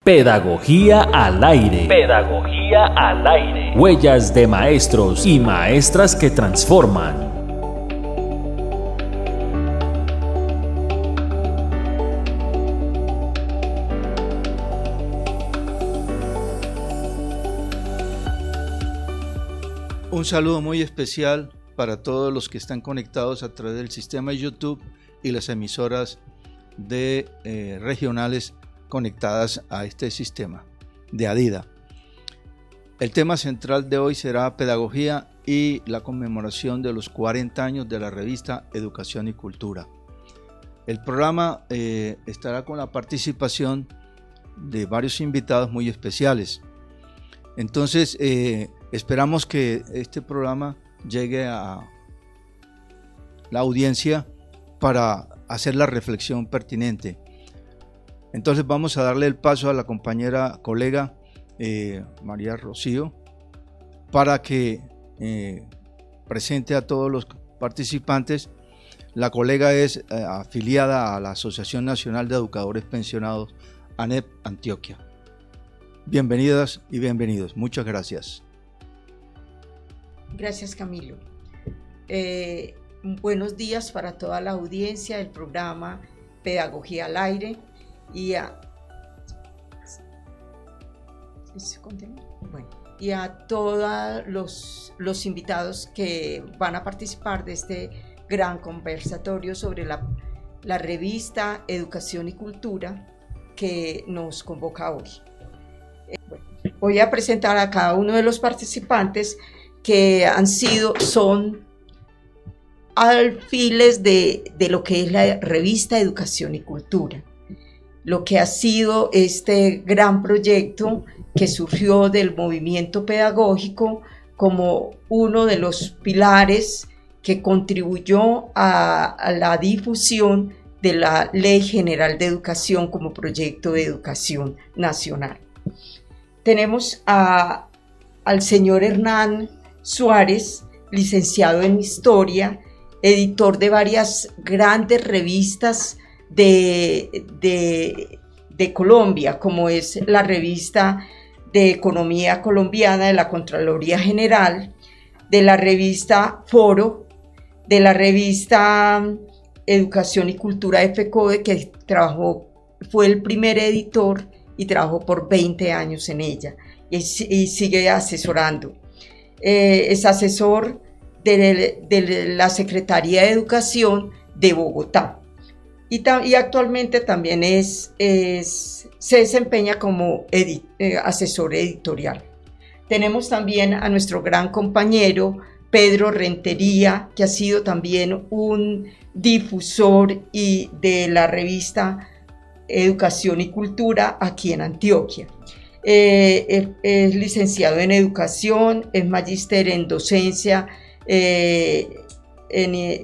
Pedagogía al aire. Pedagogía al aire. Huellas de maestros y maestras que transforman. Un saludo muy especial para todos los que están conectados a través del sistema de YouTube y las emisoras regionales conectadas a este sistema de ADIDA. El tema central de hoy será pedagogía y la conmemoración de los 40 años de la revista Educación y Cultura. El programa estará con la participación de varios invitados muy especiales. Entonces, esperamos que este programa llegue a la audiencia para hacer la reflexión pertinente. Entonces vamos a darle el paso a la compañera colega María Rocío para que presente a todos los participantes. La colega es afiliada a la Asociación Nacional de Educadores Pensionados, ANEP Antioquia. Bienvenidas y bienvenidos. Muchas gracias. Gracias, Camilo. Buenos días para toda la audiencia del programa Pedagogía al Aire y a todos los invitados que van a participar de este gran conversatorio sobre la revista Educación y Cultura que nos convoca hoy. Voy a presentar a cada uno de los participantes que son alfiles de lo que es la revista Educación y Cultura, lo que ha sido este gran proyecto que surgió del movimiento pedagógico como uno de los pilares que contribuyó a la difusión de la Ley General de Educación como proyecto de educación nacional. Tenemos al señor Hernán Suárez, licenciado en Historia, editor de varias grandes revistas de Colombia, como es la revista de Economía Colombiana de la Contraloría General, de la revista Foro, de la revista Educación y Cultura de FECODE, que fue el primer editor y trabajó por 20 años en ella y sigue asesorando. Es asesor de la Secretaría de Educación de Bogotá y actualmente también se desempeña como asesor editorial. Tenemos también a nuestro gran compañero Pedro Rentería, que ha sido también un difusor de la revista Educación y Cultura aquí en Antioquia. Es licenciado en Educación, es magíster en Docencia,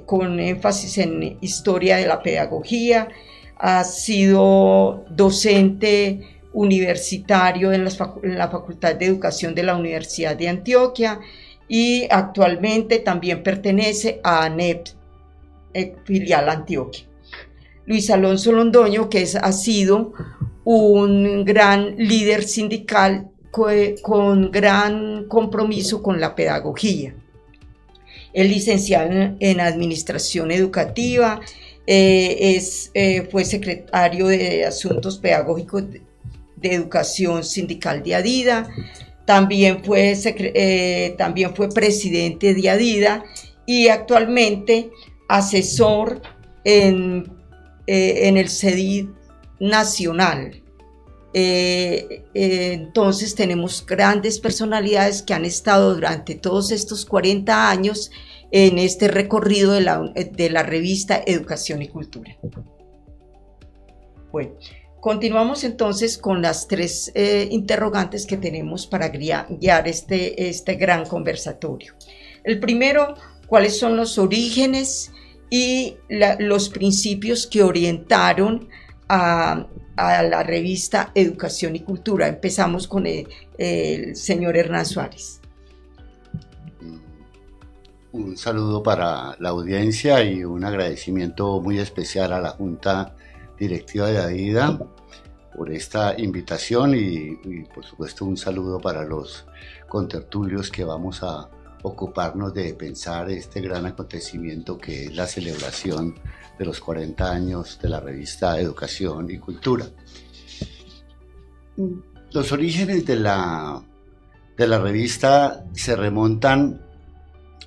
con énfasis en Historia de la Pedagogía, ha sido docente universitario en la Facultad de Educación de la Universidad de Antioquia y actualmente también pertenece a ANEP, filial Antioquia. Luis Alonso Londoño, que ha sido un gran líder sindical con gran compromiso con la pedagogía. Es licenciado en Administración Educativa, fue secretario de Asuntos Pedagógicos de Educación Sindical de ADIDA, también fue presidente de ADIDA y actualmente asesor en el CEDID nacional. Entonces tenemos grandes personalidades que han estado durante todos estos 40 años en este recorrido de la revista Educación y Cultura. Bueno, continuamos entonces con las tres interrogantes que tenemos para guiar este gran conversatorio. El primero, ¿cuáles son los orígenes y los principios que orientaron a la revista Educación y Cultura? Empezamos con el señor Hernán Suárez. Un saludo para la audiencia y un agradecimiento muy especial a la Junta Directiva de ADIDA por esta invitación y por supuesto un saludo para los contertulios que vamos a ocuparnos de pensar este gran acontecimiento que es la celebración de los 40 años de la revista Educación y Cultura. Los orígenes de la revista se remontan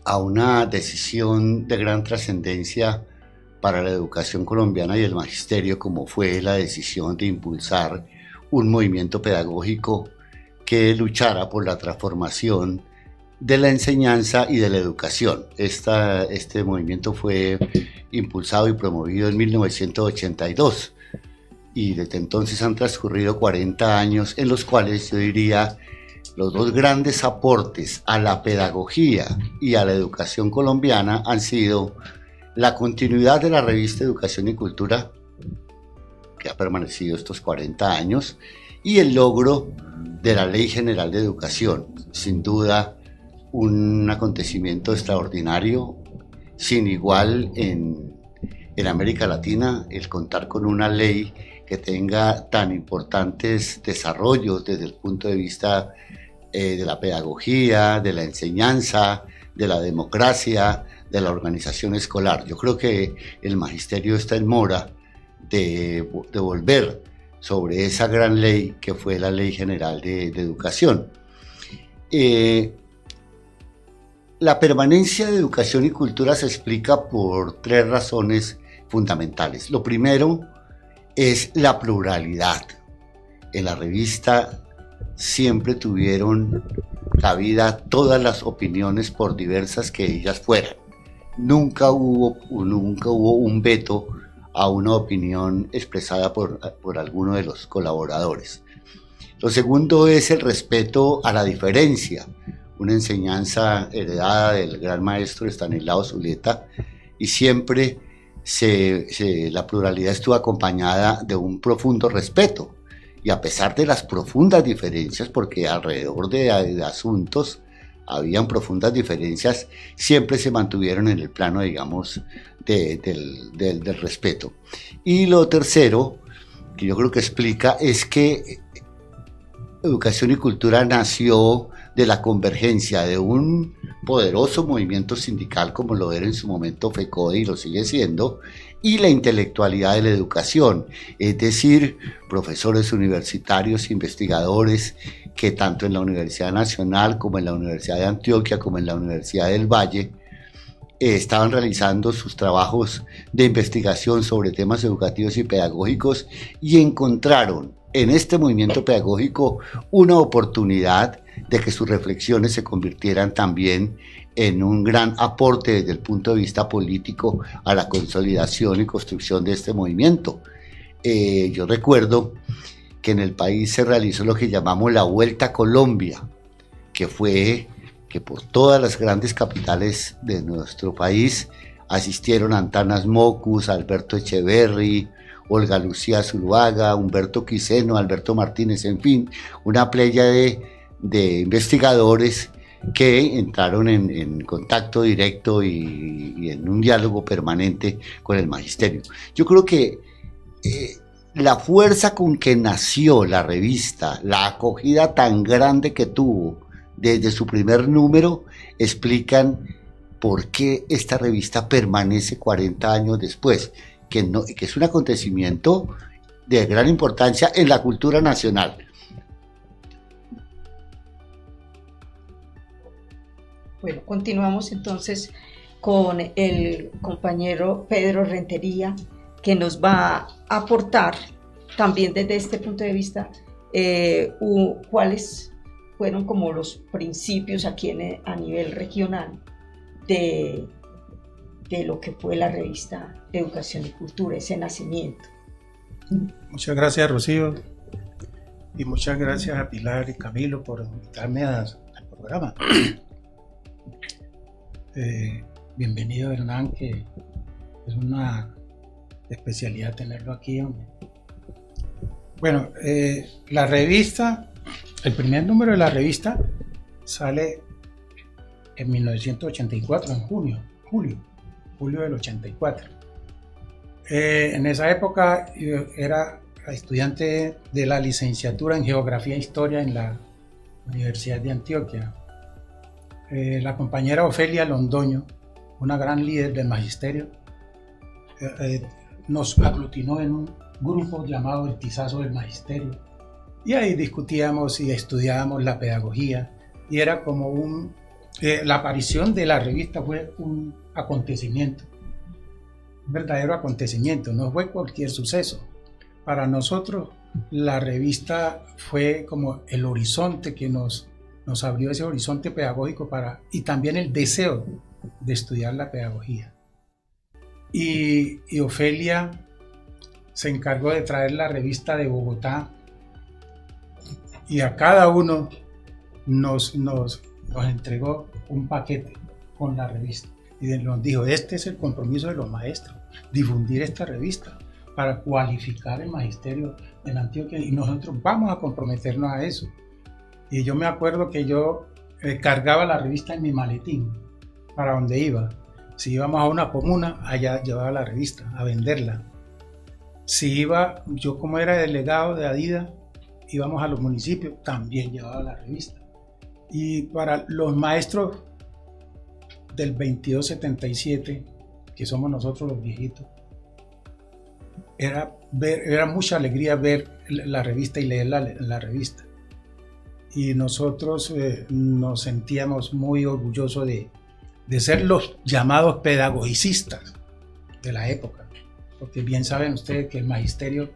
a una decisión de gran trascendencia para la educación colombiana y el magisterio, como fue la decisión de impulsar un movimiento pedagógico que luchara por la transformación de la enseñanza y de la educación. Este movimiento fue impulsado y promovido en 1982 y desde entonces han transcurrido 40 años en los cuales yo diría los dos grandes aportes a la pedagogía y a la educación colombiana han sido la continuidad de la revista Educación y Cultura, que ha permanecido estos 40 años, y el logro de la Ley General de Educación. Sin duda, un acontecimiento extraordinario, sin igual en América Latina, el contar con una ley que tenga tan importantes desarrollos desde el punto de vista de la pedagogía, de la enseñanza, de la democracia, de la organización escolar. Yo creo que el magisterio está en mora de volver sobre esa gran ley que fue la Ley General de Educación. La permanencia de Educación y Cultura se explica por 3 razones fundamentales. Lo primero es la pluralidad. En la revista siempre tuvieron cabida todas las opiniones, por diversas que ellas fueran. Nunca hubo un veto a una opinión expresada por alguno de los colaboradores. Lo segundo es el respeto a la diferencia, una enseñanza heredada del gran maestro Estanislao Zuleta, y siempre la pluralidad estuvo acompañada de un profundo respeto. Y a pesar de las profundas diferencias, porque alrededor de asuntos habían profundas diferencias, siempre se mantuvieron en el plano, digamos, del respeto. Y lo tercero, que yo creo que explica, es que Educación y Cultura nació de la convergencia de un poderoso movimiento sindical como lo era en su momento FECODE y lo sigue siendo, y la intelectualidad de la educación, es decir, profesores universitarios, investigadores que tanto en la Universidad Nacional como en la Universidad de Antioquia como en la Universidad del Valle estaban realizando sus trabajos de investigación sobre temas educativos y pedagógicos y encontraron en este movimiento pedagógico una oportunidad de que sus reflexiones se convirtieran también en un gran aporte desde el punto de vista político a la consolidación y construcción de este movimiento. Yo recuerdo que en el país se realizó lo que llamamos la Vuelta a Colombia, que fue que por todas las grandes capitales de nuestro país asistieron Antanas Mocus, Alberto Echeverry, Olga Lucía Zuluaga, Humberto Quiseno, Alberto Martínez, en fin, una playa de investigadores que entraron en contacto directo y en un diálogo permanente con el magisterio. Yo creo que la fuerza con que nació la revista, la acogida tan grande que tuvo desde su primer número, explican por qué esta revista permanece 40 años después, que es un acontecimiento de gran importancia en la cultura nacional. Bueno, continuamos entonces con el compañero Pedro Rentería, que nos va a aportar también desde este punto de vista cuáles fueron como los principios aquí a nivel regional de lo que fue la revista Educación y Cultura, ese nacimiento. Muchas gracias, Rocío, y muchas gracias a Pilar y Camilo por invitarme al programa. Bienvenido, Hernán, que es una especialidad tenerlo aquí, hombre. Bueno, la revista, el primer número de la revista sale en 1984, en julio del 84. En esa época era estudiante de la licenciatura en Geografía e Historia en la Universidad de Antioquia. La compañera Ofelia Londoño, una gran líder del magisterio, nos aglutinó en un grupo llamado El Tizazo del Magisterio, y ahí discutíamos y estudiábamos la pedagogía, y era como la aparición de la revista fue un acontecimiento, un verdadero acontecimiento, no fue cualquier suceso. Para nosotros la revista fue como el horizonte que nos abrió, ese horizonte pedagógico y también el deseo de estudiar la pedagogía. Y Ofelia se encargó de traer la revista de Bogotá, y a cada uno nos entregó un paquete con la revista y nos dijo: este es el compromiso de los maestros, difundir esta revista para cualificar el magisterio en Antioquia, y nosotros vamos a comprometernos a eso. Y yo me acuerdo que yo cargaba la revista en mi maletín para donde iba. Si íbamos a una comuna, allá llevaba la revista a venderla. Si iba, yo como era delegado de ADIDA, íbamos a los municipios, también llevaba la revista. Y para los maestros del 2277, que somos nosotros los viejitos, era mucha alegría ver la revista y leer la revista. Y nosotros nos sentíamos muy orgullosos de ser los llamados pedagogicistas de la época, porque bien saben ustedes que el magisterio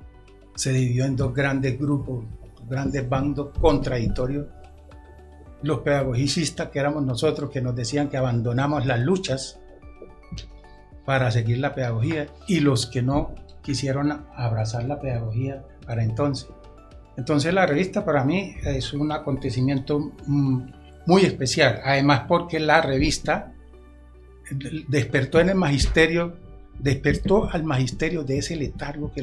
se dividió en dos grandes grupos, grandes bandos contradictorios: los pedagogicistas, que éramos nosotros, que nos decían que abandonamos las luchas para seguir la pedagogía, y los que no quisieron abrazar la pedagogía para entonces. Entonces la revista para mí es un acontecimiento muy especial, además porque la revista despertó al magisterio de ese letargo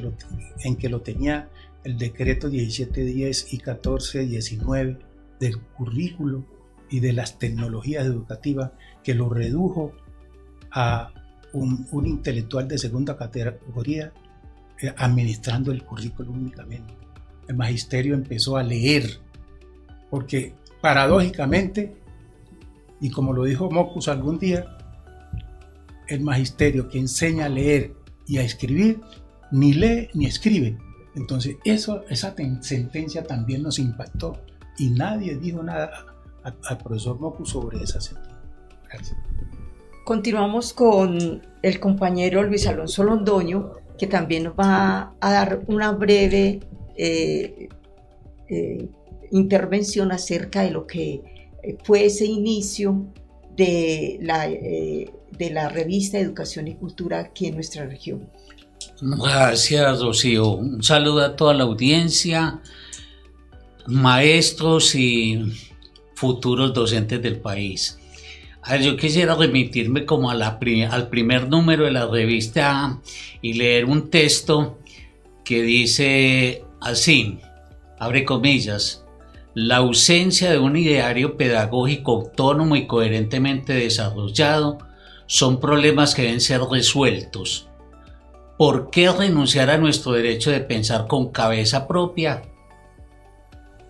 en que lo tenía el decreto 1710 y 1419 del currículo y de las tecnologías educativas, que lo redujo a un intelectual de segunda categoría administrando el currículo únicamente. El magisterio empezó a leer, porque paradójicamente, y como lo dijo Mockus algún día, el magisterio que enseña a leer y a escribir ni lee ni escribe. Entonces esa sentencia también nos impactó, y nadie dijo nada al profesor Mockus sobre esa sentencia. Gracias. Continuamos con el compañero Luis Alonso Londoño, que también nos va a dar una breve intervención acerca de lo que fue ese inicio de la revista Educación y Cultura aquí en nuestra región. Gracias, Rocío. Un saludo a toda la audiencia, maestros y futuros docentes del país. A ver, yo quisiera remitirme como al primer número de la revista y leer un texto que dice así, abre comillas: la ausencia de un ideario pedagógico autónomo y coherentemente desarrollado son problemas que deben ser resueltos. ¿Por qué renunciar a nuestro derecho de pensar con cabeza propia?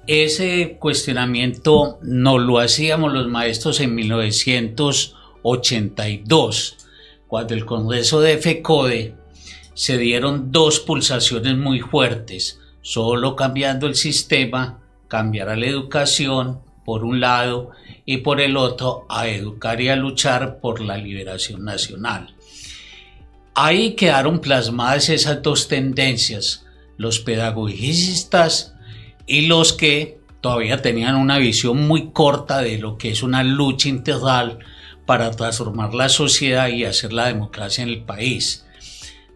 Ese cuestionamiento nos lo hacíamos los maestros en 1982, cuando el Congreso de FECODE se dieron dos pulsaciones muy fuertes: solo cambiando el sistema cambiará la educación, por un lado, y por el otro, a educar y a luchar por la liberación nacional. Ahí quedaron plasmadas esas dos tendencias, los pedagogicistas y los que todavía tenían una visión muy corta de lo que es una lucha integral para transformar la sociedad y hacer la democracia en el país.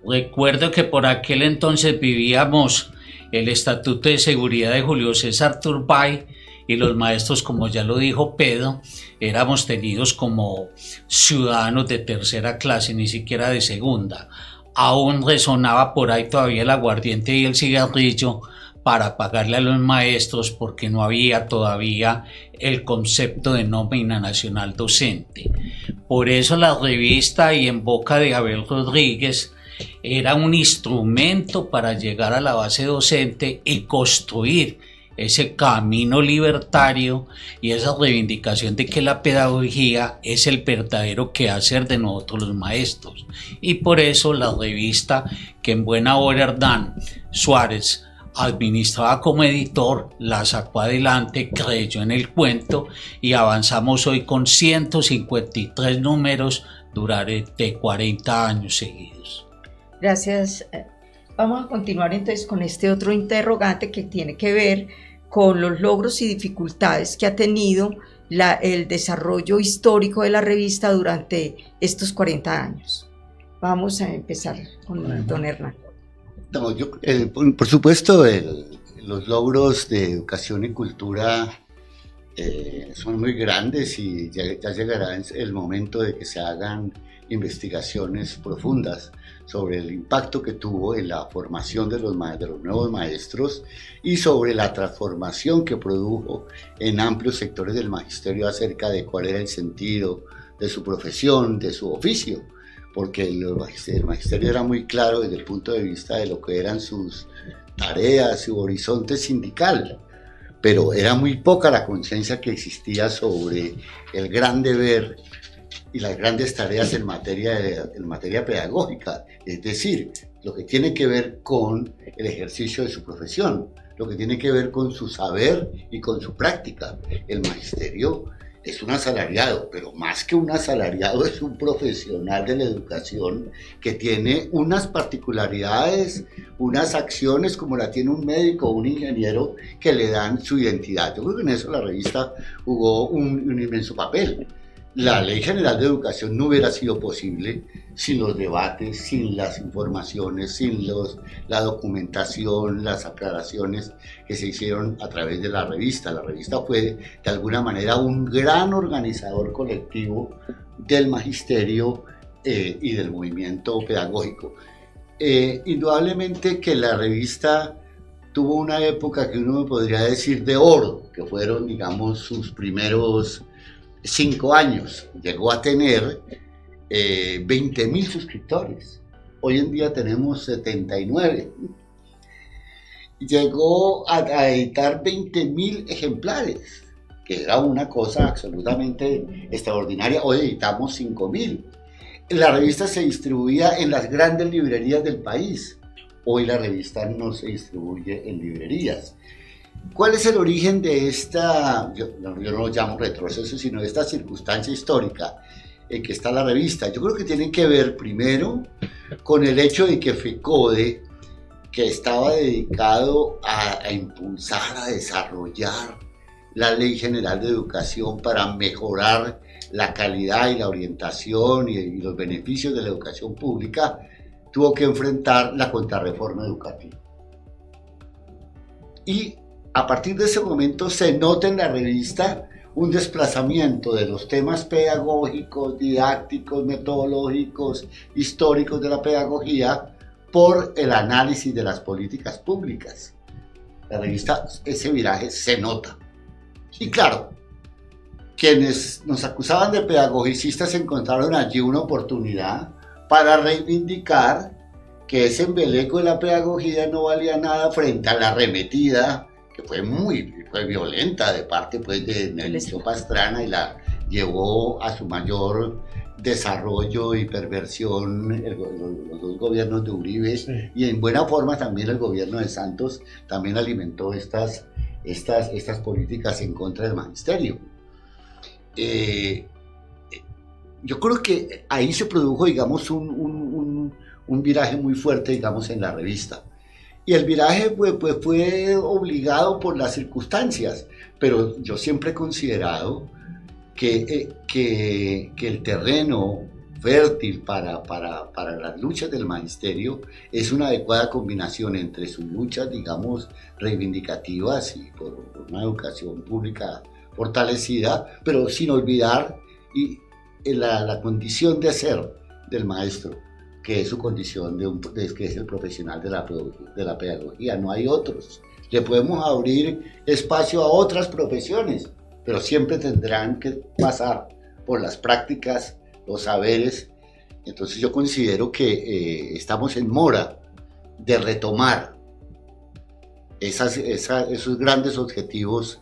Recuerdo que por aquel entonces vivíamos el Estatuto de Seguridad de Julio César Turbay, y los maestros, como ya lo dijo Pedro, éramos tenidos como ciudadanos de tercera clase, ni siquiera de segunda. Aún resonaba por ahí todavía el aguardiente y el cigarrillo para pagarle a los maestros, porque no había todavía el concepto de nómina nacional docente. Por eso la revista, y en boca de Abel Rodríguez, era un instrumento para llegar a la base docente y construir ese camino libertario y esa reivindicación de que la pedagogía es el verdadero quehacer de nosotros los maestros. Y por eso la revista, que en buena hora Hernán Suárez administraba como editor, la sacó adelante, creyó en el cuento y avanzamos hoy con 153 números durante 40 años seguidos. Gracias. Vamos a continuar entonces con este otro interrogante que tiene que ver con los logros y dificultades que ha tenido el desarrollo histórico de la revista durante estos 40 años. Vamos a empezar con don Hernán. No, por supuesto, los logros de educación y cultura son muy grandes y ya llegará el momento de que se hagan investigaciones profundas sobre el impacto que tuvo en la formación de los nuevos maestros y sobre la transformación que produjo en amplios sectores del magisterio acerca de cuál era el sentido de su profesión, de su oficio, porque el magisterio era muy claro desde el punto de vista de lo que eran sus tareas, su horizonte sindical, pero era muy poca la conciencia que existía sobre el gran deber y las grandes tareas en materia pedagógica, es decir, lo que tiene que ver con el ejercicio de su profesión, lo que tiene que ver con su saber y con su práctica. El magisterio es un asalariado, pero más que un asalariado es un profesional de la educación que tiene unas particularidades, unas acciones como la tiene un médico o un ingeniero que le dan su identidad. Yo creo que en eso la revista jugó un inmenso papel. La Ley General de Educación no hubiera sido posible sin los debates, sin las informaciones, sin la documentación, las aclaraciones que se hicieron a través de la revista. La revista fue, de alguna manera, un gran organizador colectivo del magisterio y del movimiento pedagógico. Indudablemente que la revista tuvo una época que uno podría decir de oro, que fueron, digamos, sus primeros 5 años. Llegó a tener 20.000 suscriptores. Hoy en día tenemos 79. Llegó a editar 20.000 ejemplares, que era una cosa absolutamente extraordinaria. Hoy editamos 5.000. La revista se distribuía en las grandes librerías del país. Hoy la revista no se distribuye en librerías. ¿Cuál es el origen de esta, yo no lo llamo retroceso, sino de esta circunstancia histórica en que está la revista? Yo creo que tiene que ver primero con el hecho de que FECODE, que estaba dedicado a impulsar, a desarrollar la Ley General de Educación para mejorar la calidad y la orientación y los beneficios de la educación pública, tuvo que enfrentar la contrarreforma educativa. Y a partir de ese momento se nota en la revista un desplazamiento de los temas pedagógicos, didácticos, metodológicos, históricos de la pedagogía por el análisis de las políticas públicas. La revista, ese viraje se nota. Y claro, quienes nos acusaban de pedagogicistas encontraron allí una oportunidad para reivindicar que ese embeleco de la pedagogía no valía nada frente a la arremetida que fue violenta de parte pues, de Nelson Pastrana y la llevó a su mayor desarrollo y perversión los dos gobiernos de Uribe, sí. Y en buena forma también el gobierno de Santos también alimentó estas políticas en contra del magisterio. Yo creo que ahí se produjo, digamos, un viraje muy fuerte, digamos, en la revista. Y el viraje pues, fue obligado por las circunstancias, pero yo siempre he considerado que el terreno fértil para las luchas del magisterio es una adecuada combinación entre sus luchas, digamos, reivindicativas y por una educación pública fortalecida, pero sin olvidar la condición de ser del maestro, que es su condición que es el profesional de la pedagogía, no hay otros. Le podemos abrir espacio a otras profesiones, pero siempre tendrán que pasar por las prácticas, los saberes Entonces yo considero que estamos en mora de retomar esos grandes objetivos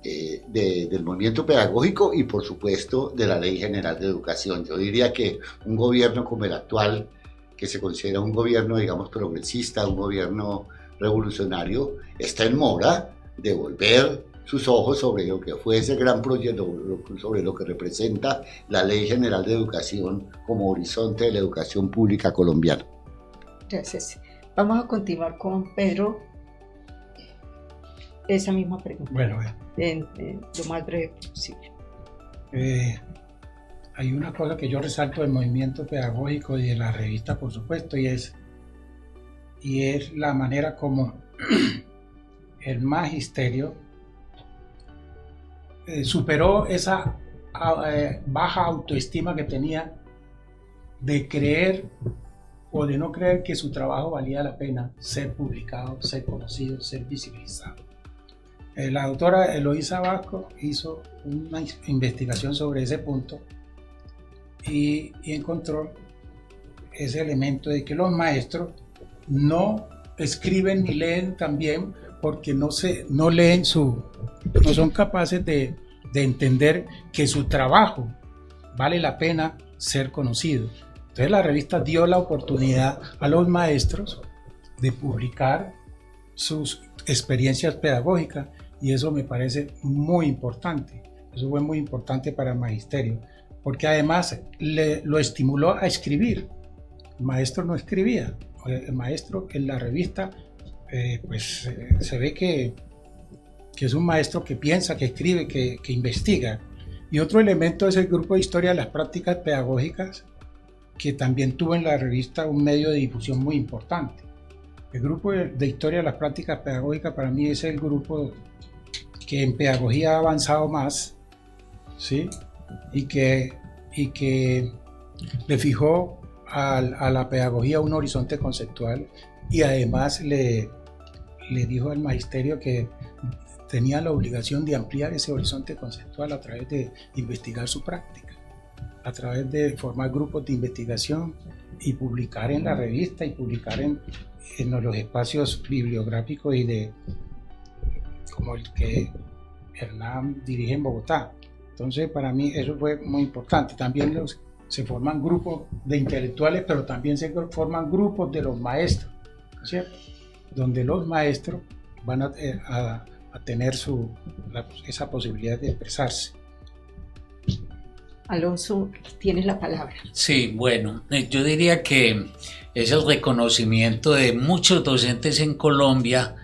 del movimiento pedagógico y por supuesto de la Ley General de Educación. Yo diría que un gobierno como el actual, que se considera un gobierno, digamos, progresista, un gobierno revolucionario, está en mora de volver sus ojos sobre lo que fue ese gran proyecto, sobre lo que representa la Ley General de Educación como horizonte de la educación pública colombiana. Gracias. Vamos a continuar con Pedro. Esa misma pregunta. Bueno, Lo más breve posible. Hay una cosa que yo resalto del movimiento pedagógico y de la revista, por supuesto, y es la manera como el magisterio superó esa baja autoestima que tenía de creer o de no creer que su trabajo valía la pena ser publicado, ser conocido, ser visibilizado. La doctora Eloísa Vasco hizo una investigación sobre ese punto y encontró ese elemento de que los maestros no escriben ni leen también porque no leen no son capaces de entender que su trabajo vale la pena ser conocido. Entonces la revista dio la oportunidad a los maestros de publicar sus experiencias pedagógicas y eso me parece muy importante. Eso fue muy importante para el magisterio porque además lo estimuló a escribir. El maestro no escribía. El maestro en la revista se ve que es un maestro que piensa, que escribe, que investiga. Y otro elemento es el grupo de historia de las prácticas pedagógicas, que también tuvo en la revista un medio de difusión muy importante. El grupo de historia de las prácticas pedagógicas para mí es el grupo que en pedagogía ha avanzado más, ¿sí? y que le fijó a la pedagogía un horizonte conceptual y además le dijo al magisterio que tenía la obligación de ampliar ese horizonte conceptual a través de investigar su práctica, a través de formar grupos de investigación y publicar en la revista y publicar en los espacios bibliográficos como el que Hernán dirige en Bogotá. Entonces para mí eso fue muy importante. También se forman grupos de intelectuales, pero también se forman grupos de los maestros, ¿cierto? Donde los maestros van a tener esa posibilidad de expresarse. Alonso, tienes la palabra. Sí, bueno, yo diría que es el reconocimiento de muchos docentes en Colombia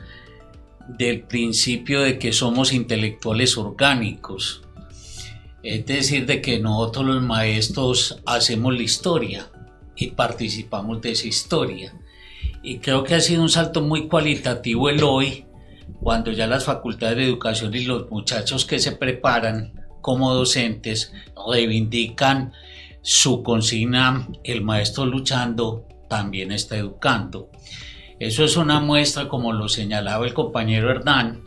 del principio de que somos intelectuales orgánicos. Es decir, de que nosotros los maestros hacemos la historia y participamos de esa historia. Y creo que ha sido un salto muy cualitativo el hoy, cuando ya las facultades de educación y los muchachos que se preparan como docentes reivindican su consigna, el maestro luchando también está educando. Eso es una muestra, como lo señalaba el compañero Hernán,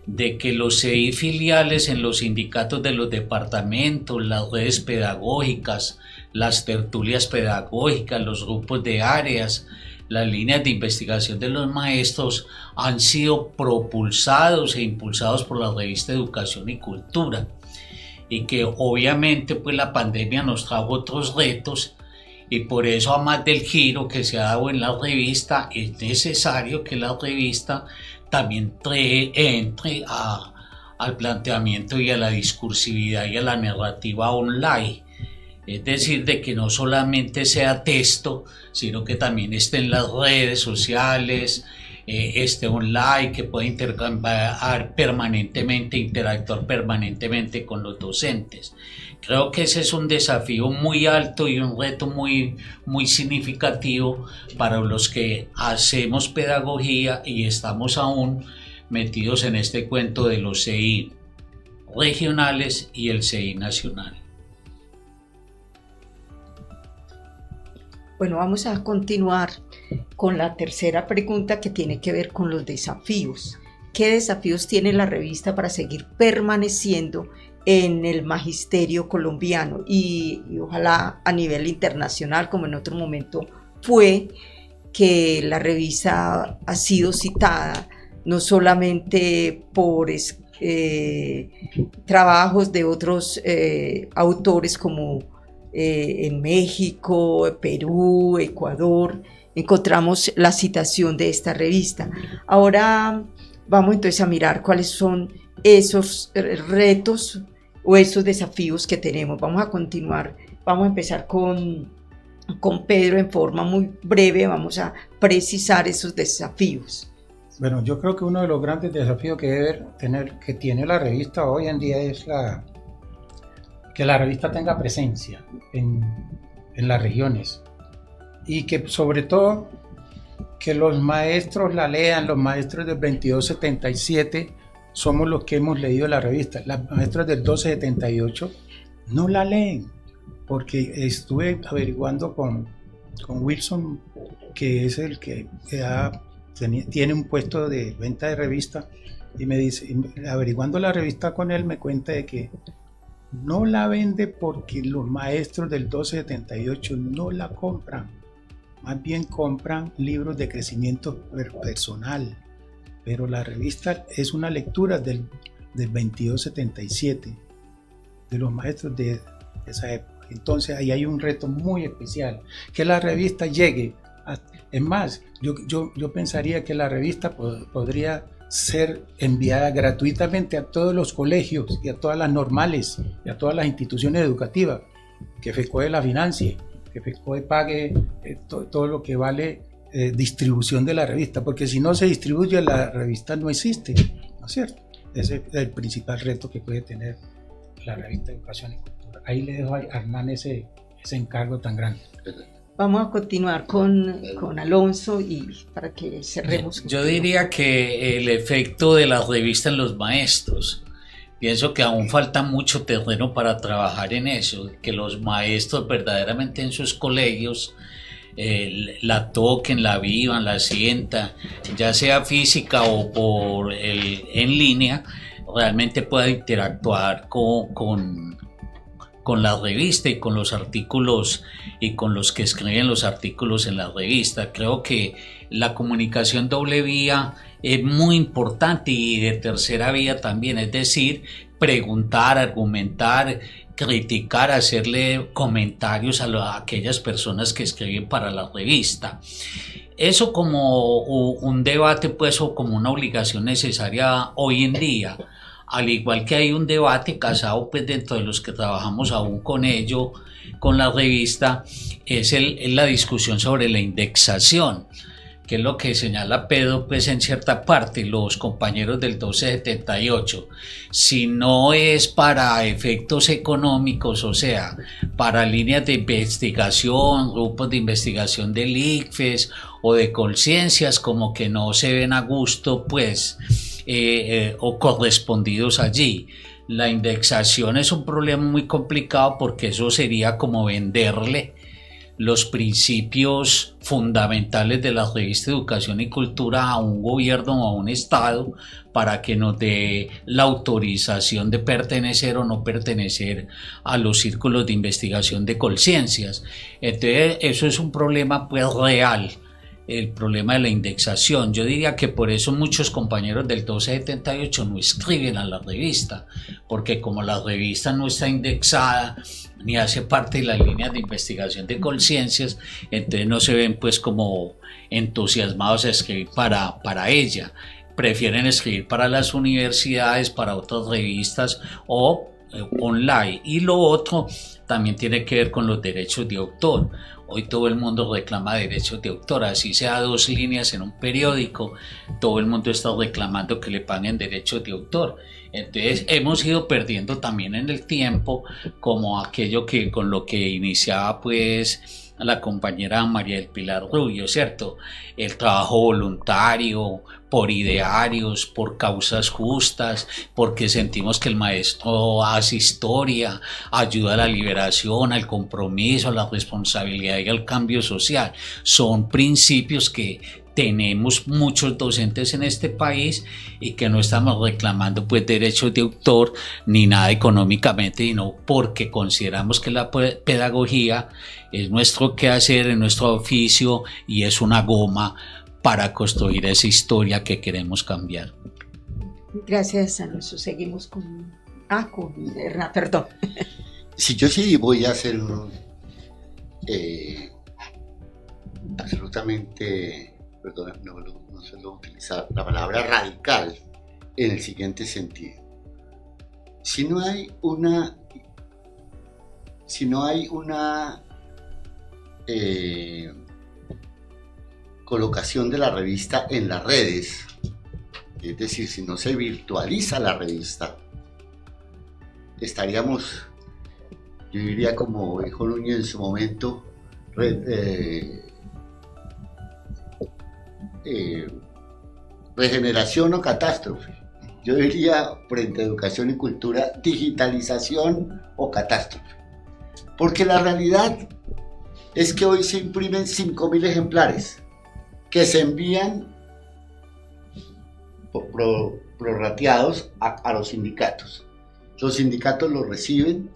de que los CI filiales en los sindicatos de los departamentos, las redes pedagógicas, las tertulias pedagógicas, los grupos de áreas, las líneas de investigación de los maestros han sido propulsados e impulsados por la revista Educación y Cultura, y que obviamente pues la pandemia nos trajo otros retos, y por eso, a más del giro que se ha dado en la revista, es necesario que la revista también entre al planteamiento y a la discursividad y a la narrativa online. Es decir, de que no solamente sea texto, sino que también esté en las redes sociales, esté online, que pueda intercambiar permanentemente, interactuar permanentemente con los docentes. Creo que ese es un desafío muy alto y un reto muy, muy significativo para los que hacemos pedagogía y estamos aún metidos en este cuento de los CI regionales y el CI nacional. Bueno, vamos a continuar con la tercera pregunta que tiene que ver con los desafíos qué desafíos tiene la revista para seguir permaneciendo en el magisterio colombiano y ojalá a nivel internacional, como en otro momento fue, que la revista ha sido citada no solamente por trabajos de otros autores como en México, Perú, Ecuador, encontramos la citación de esta revista. Ahora vamos entonces a mirar cuáles son esos retos o esos desafíos que tenemos. Vamos a continuar, vamos a empezar con Pedro en forma muy breve, vamos a precisar esos desafíos. Bueno, yo creo que uno de los grandes desafíos que tiene la revista hoy en día es que la revista tenga presencia en las regiones y que sobre todo que los maestros la lean, los maestros del 2277 somos los que hemos leído la revista, las maestras del 1278 no la leen, porque estuve averiguando con Wilson, que es el que tiene un puesto de venta de revista, y me dice, averiguando la revista con él, me cuenta de que no la vende porque los maestros del 1278 no la compran, más bien compran libros de crecimiento personal, pero la revista es una lectura del 2277 de los maestros de esa época. Entonces ahí hay un reto muy especial, que la revista llegue es más, yo pensaría que la revista podría ser enviada gratuitamente a todos los colegios y a todas las normales y a todas las instituciones educativas, que FECODE la financie, que FECODE pague todo lo que vale distribución de la revista, porque si no se distribuye la revista no existe, ¿no es cierto? Ese es el principal reto que puede tener la revista Educación y Cultura. Ahí le dejo a Hernán ese encargo tan grande. Vamos a continuar con Alonso y para que cerremos. Yo diría que el efecto de la revista en los maestros, pienso que aún falta mucho terreno para trabajar en eso, que los maestros verdaderamente en sus colegios la toquen, la vivan, la sientan, ya sea física o en línea, realmente pueda interactuar con la revista y con los artículos y con los que escriben los artículos en la revista. Creo que la comunicación doble vía es muy importante y de tercera vía también, es decir, preguntar, argumentar, criticar, hacerle comentarios a aquellas personas que escriben para la revista. Eso como un debate, pues, o como una obligación necesaria hoy en día. Al igual que hay un debate casado, pues, dentro de los que trabajamos aún con ello, con la revista, es la discusión sobre la indexación, que es lo que señala Pedro, pues, en cierta parte, los compañeros del 1278. Si no es para efectos económicos, o sea, para líneas de investigación, grupos de investigación del ICFES o de Colciencias, como que no se ven a gusto, pues, o correspondidos allí. La indexación es un problema muy complicado porque eso sería como venderle los principios fundamentales de la revista Educación y Cultura a un gobierno o a un estado para que nos dé la autorización de pertenecer o no pertenecer a los círculos de investigación de Colciencias. Entonces eso es un problema, pues, real, el problema de la indexación. Yo diría que por eso muchos compañeros del 1278 no escriben a la revista, porque como la revista no está indexada ni hace parte de las líneas de investigación de Colciencias, entonces no se ven, pues, como entusiasmados a escribir para ella. Prefieren escribir para las universidades, para otras revistas o online. Y lo otro también tiene que ver con los derechos de autor. Hoy todo el mundo reclama derechos de autor, así sea 2 líneas en un periódico, todo el mundo está reclamando que le paguen derechos de autor. Entonces hemos ido perdiendo también en el tiempo, como aquello que con lo que iniciaba, pues, la compañera María del Pilar Rubio, ¿cierto? El trabajo voluntario por idearios, por causas justas, porque sentimos que el maestro hace historia, ayuda a la liberación, al compromiso, a la responsabilidad y al cambio social. Son principios que tenemos muchos docentes en este país y que no estamos reclamando pues derechos de autor ni nada económicamente, sino porque consideramos que la pedagogía es nuestro quehacer, es nuestro oficio y es una goma para construir esa historia que queremos cambiar. Gracias, Alonso. Seguimos con Hernán, perdón. Si yo sí voy a hacer absolutamente, perdón, no suelo utilizar la palabra radical en el siguiente sentido. Si no hay una colocación de la revista en las redes, es decir, si no se virtualiza la revista, estaríamos, yo diría como dijo Núñez en su momento, regeneración o catástrofe. Yo diría frente a educación y cultura, digitalización o catástrofe. Porque la realidad es que hoy se imprimen 5.000 ejemplares que se envían prorrateados a los sindicatos. Los sindicatos los reciben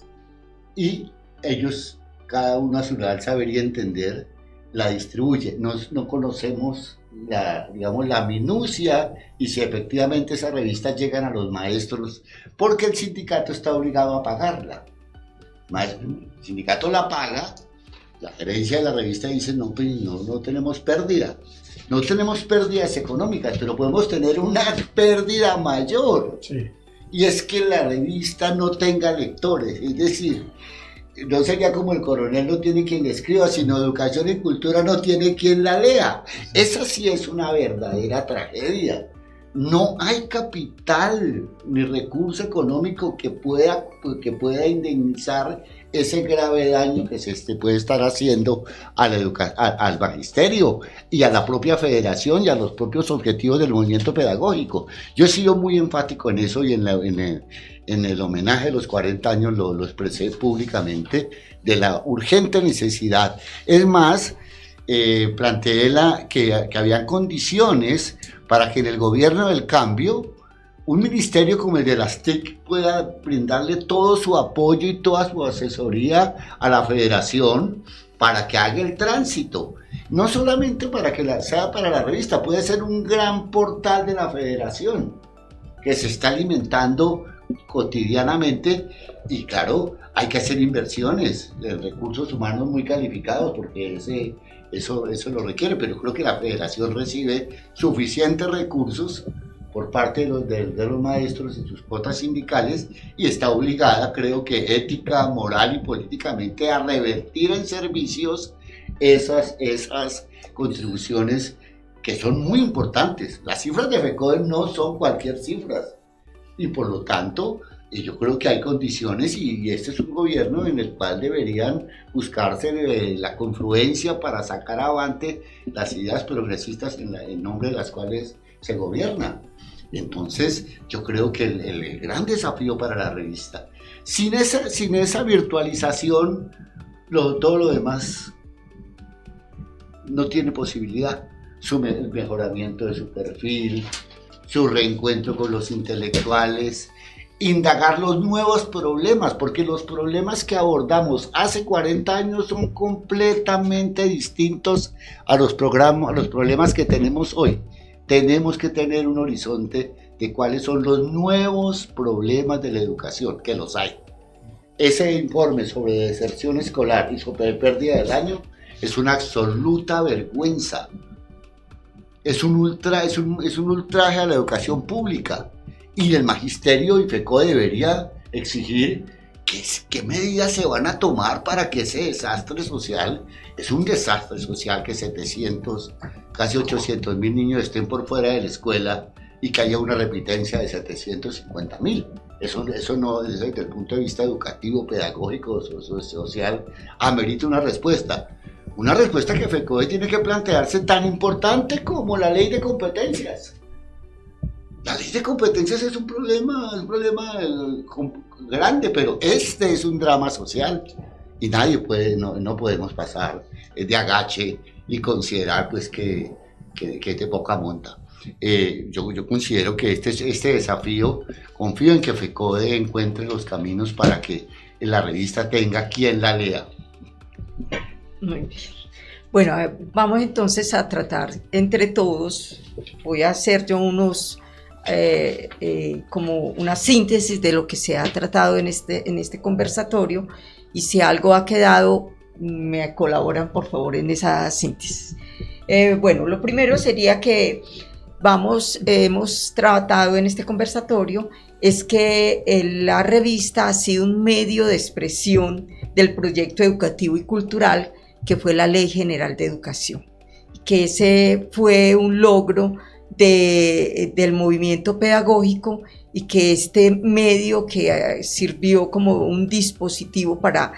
y ellos, cada uno a su real saber y entender, la distribuye. No conocemos la minucia y si efectivamente esas revistas llegan a los maestros, porque el sindicato está obligado a pagarla. El sindicato la paga, la gerencia de la revista dice no tenemos pérdida. No tenemos pérdidas económicas, pero podemos tener una pérdida mayor. Sí. Y es que la revista no tenga lectores, es decir, no sería como el coronel no tiene quien le escriba, sino educación y cultura no tiene quien la lea. Esa sí es una verdadera tragedia. No hay capital ni recurso económico que pueda indemnizar ese grave daño que se puede estar haciendo al magisterio y a la propia federación y a los propios objetivos del movimiento pedagógico. Yo he sido muy enfático en eso y en el homenaje de los 40 años lo expresé públicamente de la urgente necesidad. Es más, planteé que habían condiciones para que en el gobierno del cambio un ministerio como el de las TIC pueda brindarle todo su apoyo y toda su asesoría a la federación para que haga el tránsito. No solamente para que sea para la revista, puede ser un gran portal de la federación que se está alimentando cotidianamente y claro, hay que hacer inversiones de recursos humanos muy calificados porque eso lo requiere, pero creo que la federación recibe suficientes recursos por parte de los maestros en sus cuotas sindicales y está obligada, creo que ética, moral y políticamente, a revertir en servicios esas contribuciones que son muy importantes. Las cifras de FECODE no son cualquier cifras y por lo tanto yo creo que hay condiciones y este es un gobierno en el cual deberían buscarse la confluencia para sacar avante las ideas progresistas en nombre de las cuales se gobierna. Entonces yo creo que el gran desafío para la revista, sin esa virtualización, todo lo demás no tiene posibilidad. El mejoramiento de su perfil, su reencuentro con los intelectuales, indagar los nuevos problemas, porque los problemas que abordamos hace 40 años son completamente distintos a los problemas que tenemos hoy. Tenemos que tener un horizonte de cuáles son los nuevos problemas de la educación, que los hay. Ese informe sobre deserción escolar y sobre pérdida del año es una absoluta vergüenza. Es un ultraje a la educación pública. Y el magisterio y FECODE debería exigir qué medidas se van a tomar para que ese desastre social, es un desastre social que casi 800.000 niños estén por fuera de la escuela y que haya una repitencia de 750.000. Eso no, desde el punto de vista educativo, pedagógico, social, amerita una respuesta. Una respuesta que FECODE tiene que plantearse tan importante como la ley de competencias. La ley de competencias es un problema grande, pero este es un drama social y nadie puede, no podemos pasar de agache y considerar pues que es de poca monta. Yo considero que este desafío, confío en que FECODE encuentre los caminos para que la revista tenga quien la lea. Muy bien. Bueno, vamos entonces a tratar entre todos, voy a hacer yo como una síntesis de lo que se ha tratado en este conversatorio, y si algo ha quedado, me colaboran por favor en esa síntesis. Bueno, lo primero sería que hemos tratado en este conversatorio es que la revista ha sido un medio de expresión del proyecto educativo y cultural que fue la Ley General de Educación, que ese fue un logro del movimiento pedagógico, y que este medio que sirvió como un dispositivo para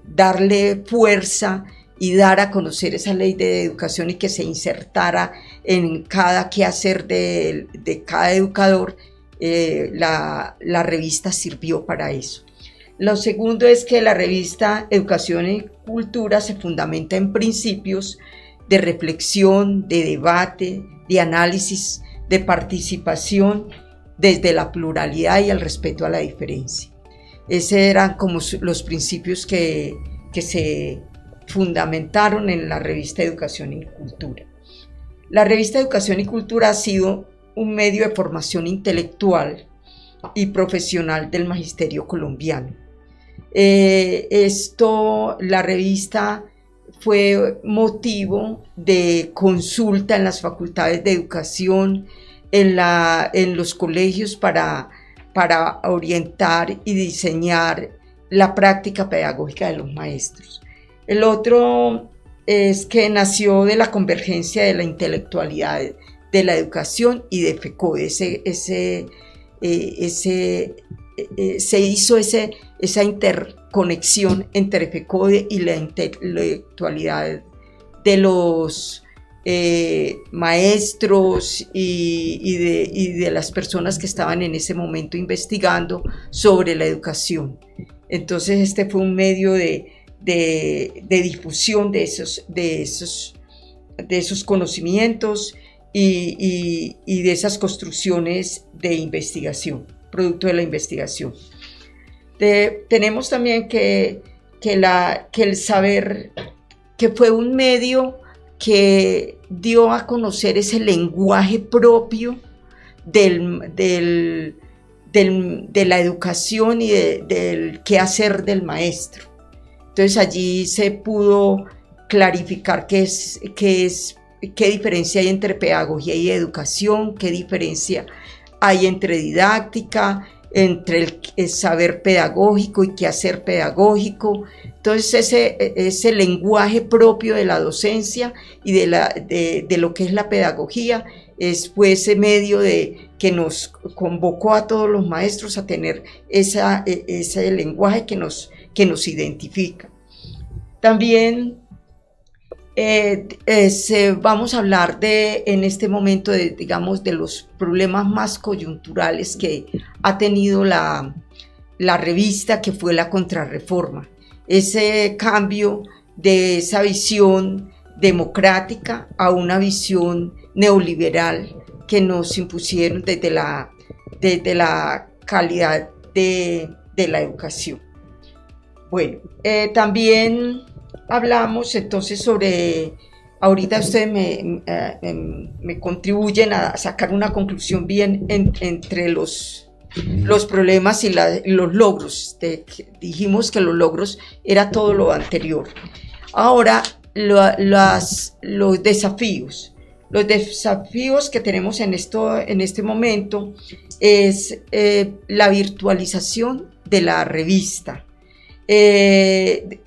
darle fuerza y dar a conocer esa ley de educación y que se insertara en cada quehacer de cada educador, la revista sirvió para eso. Lo segundo es que la revista Educación y Cultura se fundamenta en principios de reflexión, de debate, de análisis, de participación desde la pluralidad y el respeto a la diferencia. Esos eran como los principios que se fundamentaron en la revista Educación y Cultura. La revista Educación y Cultura ha sido un medio de formación intelectual y profesional del magisterio colombiano. La revista fue motivo de consulta en las facultades de educación, en los colegios para orientar y diseñar la práctica pedagógica de los maestros. El otro es que nació de la convergencia de la intelectualidad de la educación y de FECODE. Se hizo esa interconexión entre FECODE y la intelectualidad de los maestros y de las personas que estaban en ese momento investigando sobre la educación. Entonces este fue un medio de difusión de esos conocimientos y de esas construcciones de investigación, producto de la investigación. Tenemos también que el saber que fue un medio que dio a conocer ese lenguaje propio de la educación y del quehacer del maestro. Entonces allí se pudo clarificar qué diferencia hay entre pedagogía y educación, qué diferencia hay entre didáctica, entre el saber pedagógico y quehacer pedagógico. Entonces ese lenguaje propio de la docencia y de lo que es la pedagogía fue ese medio que nos convocó a todos los maestros a tener ese lenguaje que nos identifica. También vamos a hablar en este momento de los problemas más coyunturales que ha tenido la revista, que fue la Contrarreforma. Ese cambio de esa visión democrática a una visión neoliberal que nos impusieron desde la calidad de la educación. Bueno, también hablamos entonces sobre, ahorita ustedes me contribuyen a sacar una conclusión bien entre los problemas y los logros. Dijimos que los logros era todo lo anterior. Ahora, los desafíos. Los desafíos que tenemos en este momento es la virtualización de la revista. Que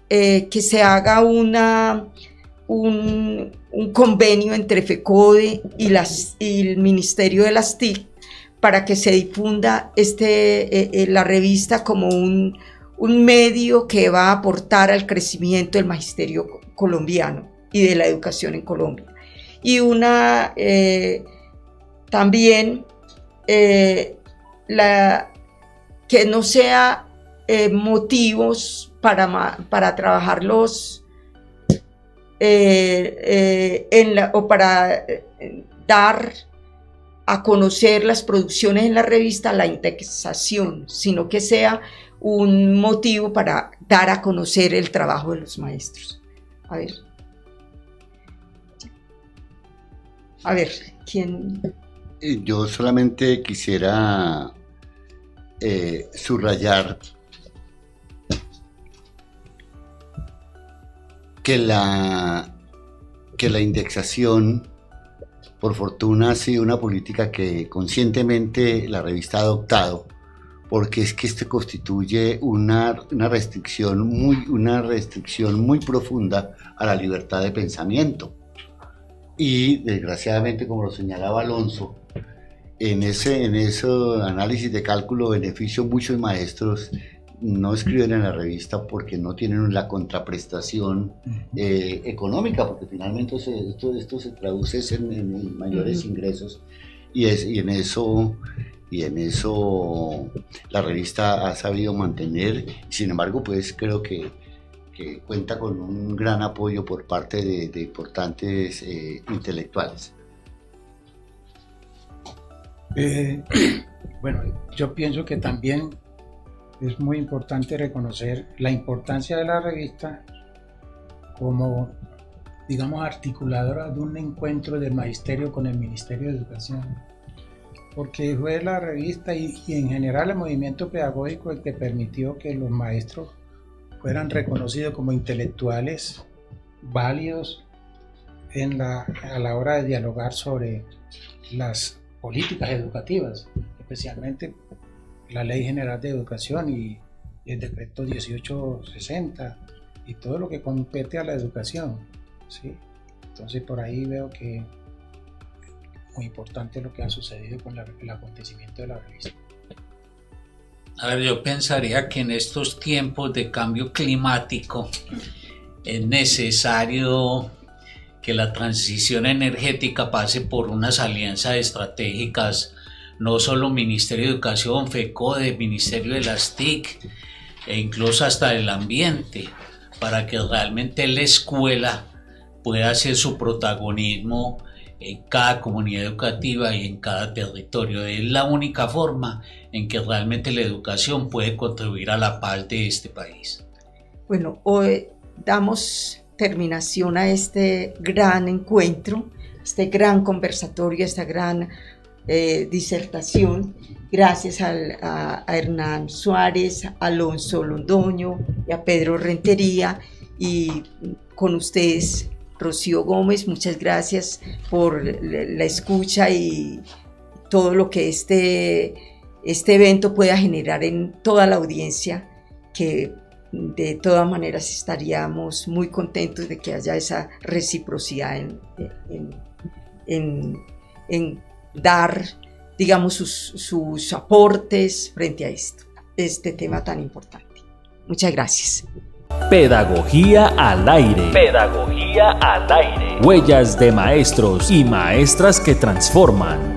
se haga un convenio entre FECODE y el Ministerio de las TIC para que se difunda la revista como un medio que va a aportar al crecimiento del magisterio colombiano y de la educación en Colombia. Y También que no sea motivos para trabajarlos o para dar a conocer las producciones en la revista, la indexación, sino que sea un motivo para dar a conocer el trabajo de los maestros. A ver, ¿quién? Yo solamente quisiera subrayar que la indexación, por fortuna, ha sido una política que conscientemente la revista ha adoptado, porque es que esto constituye una restricción muy profunda a la libertad de pensamiento. Y desgraciadamente, como lo señalaba Alonso, en ese análisis de cálculo beneficio, muchos maestros no escriben en la revista porque no tienen la contraprestación económica, porque finalmente esto se traduce en mayores ingresos, y en eso la revista ha sabido mantener. Sin embargo, pues creo que cuenta con un gran apoyo por parte de importantes intelectuales. Bueno, yo pienso que también es muy importante reconocer la importancia de la revista como, digamos, articuladora de un encuentro del magisterio con el Ministerio de Educación, porque fue la revista y en general el movimiento pedagógico el que permitió que los maestros fueran reconocidos como intelectuales válidos a la hora de dialogar sobre las políticas educativas, especialmente la Ley General de Educación y el Decreto 1860 y todo lo que compete a la educación, ¿sí? Entonces por ahí veo que es muy importante lo que ha sucedido con el acontecimiento de la revista. A ver, yo pensaría que en estos tiempos de cambio climático es necesario que la transición energética pase por unas alianzas estratégicas, no solo Ministerio de Educación, FECODE, Ministerio de las TIC, e incluso hasta el ambiente, para que realmente la escuela pueda hacer su protagonismo en cada comunidad educativa y en cada territorio. Es la única forma en que realmente la educación puede contribuir a la paz de este país. Bueno, hoy damos terminación a este gran encuentro, este gran conversatorio, esta gran disertación. Gracias a Hernán Suárez, a Alonso Londoño y a Pedro Rentería, y con ustedes Rocío Gómez. Muchas gracias por la escucha y todo lo que este evento pueda generar en toda la audiencia, que de todas maneras estaríamos muy contentos de que haya esa reciprocidad en dar, digamos, sus aportes frente a este tema tan importante. Muchas gracias. Pedagogía al aire. Pedagogía al aire. Huellas de maestros y maestras que transforman.